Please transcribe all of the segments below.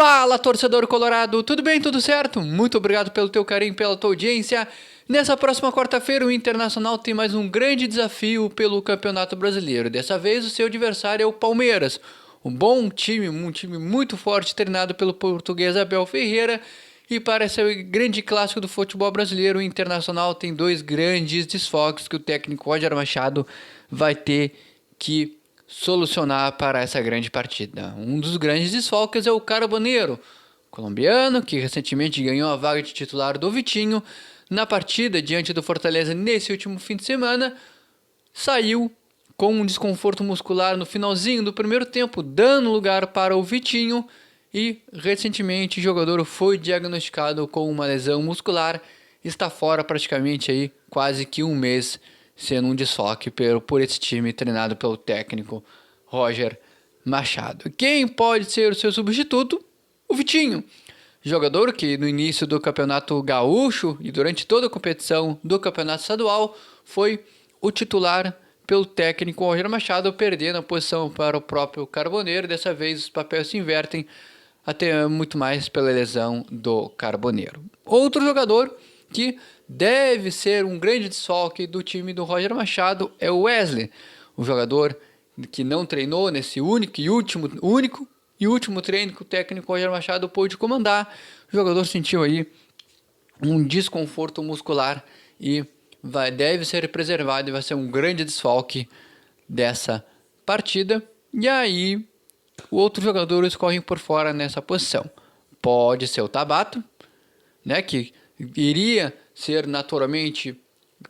Fala, torcedor colorado, tudo bem, tudo certo? Muito obrigado pelo teu carinho, pela tua audiência. Nessa próxima quarta-feira, o Internacional tem mais um grande desafio pelo Campeonato Brasileiro. Dessa vez, o seu adversário é o Palmeiras. Um time muito forte, treinado pelo português Abel Ferreira. E para esse grande clássico do futebol brasileiro, o Internacional tem dois grandes desfalques que o técnico Roger Machado vai ter que solucionar para essa grande partida. Um dos grandes desfalques é o Carboneiro, colombiano, que recentemente ganhou a vaga de titular do Vitinho. Na partida diante do Fortaleza nesse último fim de semana, saiu com um desconforto muscular no finalzinho do primeiro tempo, dando lugar para o Vitinho, e recentemente o jogador foi diagnosticado com uma lesão muscular, está fora praticamente aí quase que um mês, sendo um desfalque por esse time treinado pelo técnico Roger Machado. Quem pode ser o seu substituto? O Vitinho, jogador que no início do Campeonato Gaúcho e durante toda a competição do Campeonato Estadual foi o titular pelo técnico Roger Machado, perdendo a posição para o próprio Carboneiro. Dessa vez os papéis se invertem, até muito mais pela lesão do Carboneiro. Outro jogador que deve ser um grande desfalque do time do Roger Machado é o Wesley, o jogador que não treinou nesse único e último treino que o técnico Roger Machado pôde comandar. O jogador sentiu aí um desconforto muscular e deve ser preservado e vai ser um grande desfalque dessa partida. E aí, o outro jogador escorre por fora nessa posição. Pode ser o Tabata, né, que iria ser naturalmente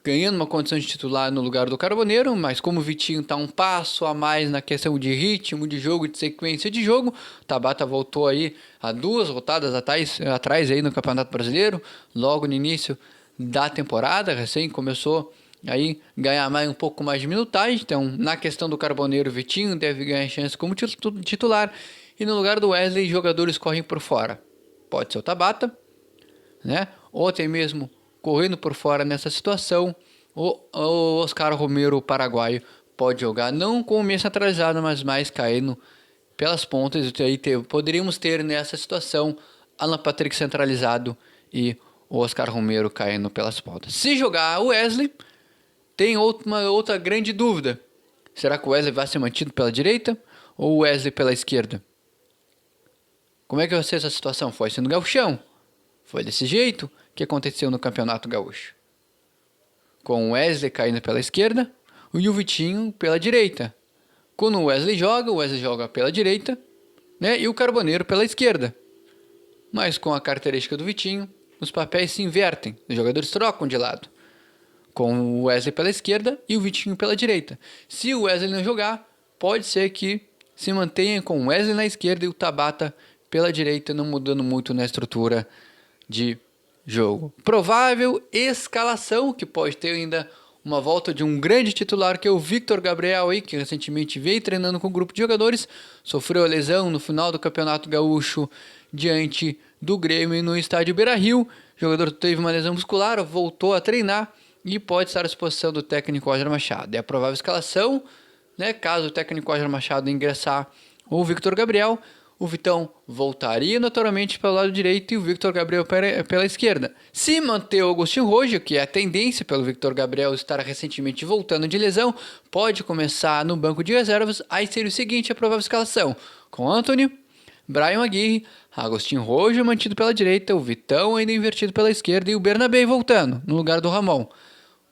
ganhando uma condição de titular no lugar do Carboneiro, mas como o Vitinho está um passo a mais na questão de ritmo de jogo, de sequência de jogo, Tabata voltou aí a 2 rodadas atrás aí no Campeonato Brasileiro, logo no início da temporada, recém começou aí ganhar um pouco mais de minutagem. Então, na questão do Carboneiro, o Vitinho deve ganhar chance como titular, e no lugar do Wesley, jogadores correm por fora. Pode ser o Tabata, né? Ou até mesmo correndo por fora nessa situação, o Oscar Romero, o paraguaio, pode jogar não com o meio centralizado, mas mais caindo pelas pontas. E aí poderíamos ter nessa situação Alan Patrick centralizado e o Oscar Romero caindo pelas pontas. Se jogar o Wesley, tem outra grande dúvida. Será que o Wesley vai ser mantido pela direita ou o Wesley pela esquerda? Como é que vai ser essa situação? Foi sendo gauchão. Foi desse jeito que aconteceu no Campeonato Gaúcho, com o Wesley caindo pela esquerda e o Vitinho pela direita. Quando o Wesley joga pela direita, né, e o Carboneiro pela esquerda. Mas com a característica do Vitinho, os papéis se invertem, os jogadores trocam de lado, com o Wesley pela esquerda e o Vitinho pela direita. Se o Wesley não jogar, pode ser que se mantenha com o Wesley na esquerda e o Tabata pela direita, não mudando muito na estrutura de jogo. Provável escalação, que pode ter ainda uma volta de um grande titular, que é o Victor Gabriel, aí, que recentemente veio treinando com um grupo de jogadores, sofreu a lesão no final do Campeonato Gaúcho diante do Grêmio no estádio Beira-Rio. O jogador teve uma lesão muscular, voltou a treinar e pode estar à disposição do técnico Roger Machado. É a provável escalação, né, caso o técnico Roger Machado ingressar o Victor Gabriel. O Vitão voltaria naturalmente pelo lado direito e o Victor Gabriel pela esquerda. Se manter o Agostinho Rojo, que é a tendência pelo Victor Gabriel estar recentemente voltando de lesão, pode começar no banco de reservas. Aí seria o seguinte, a provável escalação: com Antony, Brian Aguirre, Agostinho Rojo mantido pela direita, o Vitão ainda invertido pela esquerda e o Bernabé voltando no lugar do Ramon.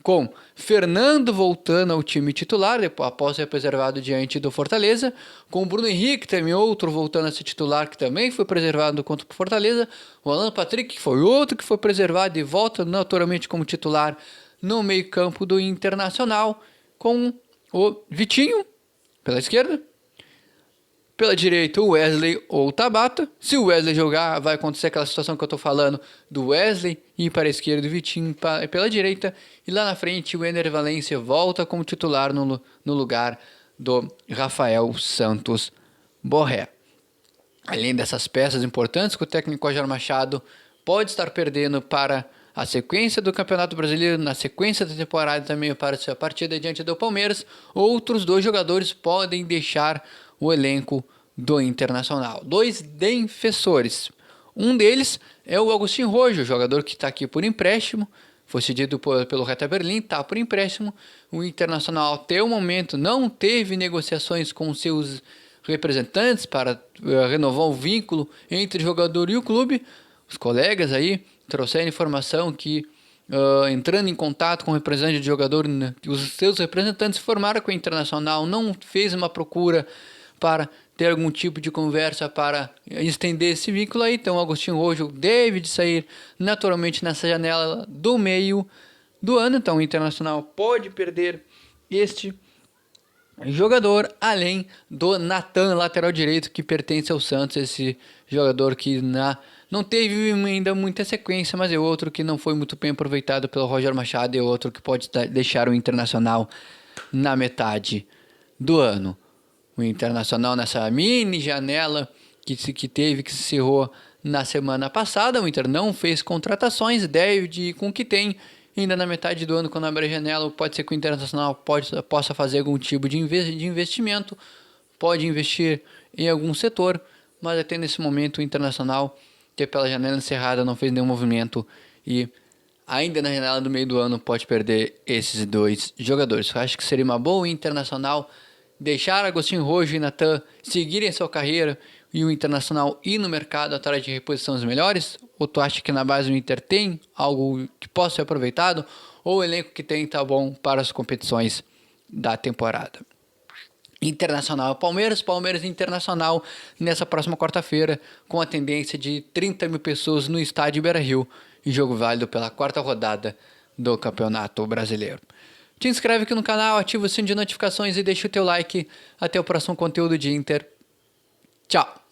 Com Fernando voltando ao time titular, após ser preservado diante do Fortaleza, com o Bruno Henrique, também outro voltando a ser titular, que também foi preservado contra o Fortaleza, o Alan Patrick, que foi outro que foi preservado e volta naturalmente como titular no meio campo do Internacional, com o Vitinho pela esquerda, pela direita o Wesley ou o Tabata. Se o Wesley jogar, vai acontecer aquela situação que eu estou falando, do Wesley ir para a esquerda e o Vitinho pela direita. E lá na frente o Ener Valencia volta como titular no lugar do Rafael Santos Borré. Além dessas peças importantes que o técnico Roger Machado pode estar perdendo para a sequência do Campeonato Brasileiro, na sequência da temporada também para a partida diante do Palmeiras, outros dois jogadores podem deixar o elenco do Internacional. 2 defensores. Um deles é o Agustín Rojo, jogador que está aqui por empréstimo, foi cedido pelo Hertha Berlim, está por empréstimo. O Internacional até o momento não teve negociações com seus representantes para renovar o vínculo entre o jogador e o clube. Os colegas aí trouxeram informação que entrando em contato com o representante de jogador, os seus representantes informaram que o Internacional não fez uma procura para ter algum tipo de conversa para estender esse vínculo aí. Então o Agustín Rojo deve de sair naturalmente nessa janela do meio do ano. Então o Internacional pode perder este jogador, além do Nathan, lateral direito, que pertence ao Santos. Esse jogador que não teve ainda muita sequência, mas é outro que não foi muito bem aproveitado pelo Roger Machado, é outro que pode deixar o Internacional na metade do ano. O Internacional nessa mini janela que se encerrou na semana passada, o Inter não fez contratações, deve de ir com o que tem. Ainda na metade do ano, quando abrir a janela, pode ser que o Internacional possa fazer algum tipo de investimento, pode investir em algum setor, mas até nesse momento o Internacional, que pela janela encerrada não fez nenhum movimento e ainda na janela do meio do ano pode perder esses 2 jogadores. Eu acho que seria uma boa o Internacional deixar Agustín Rojo e Nathan seguirem sua carreira e o Internacional ir no mercado atrás de reposições melhores? Ou tu acha que na base do Inter tem algo que possa ser aproveitado? Ou o elenco que tem tá bom para as competições da temporada? Internacional Palmeiras e Internacional nessa próxima quarta-feira, com a tendência de 30 mil pessoas no estádio Beira-Rio, em jogo válido pela 4ª rodada do Campeonato Brasileiro. Te inscreve aqui no canal, ativa o sino de notificações e deixa o teu like. Até o próximo conteúdo de Inter. Tchau!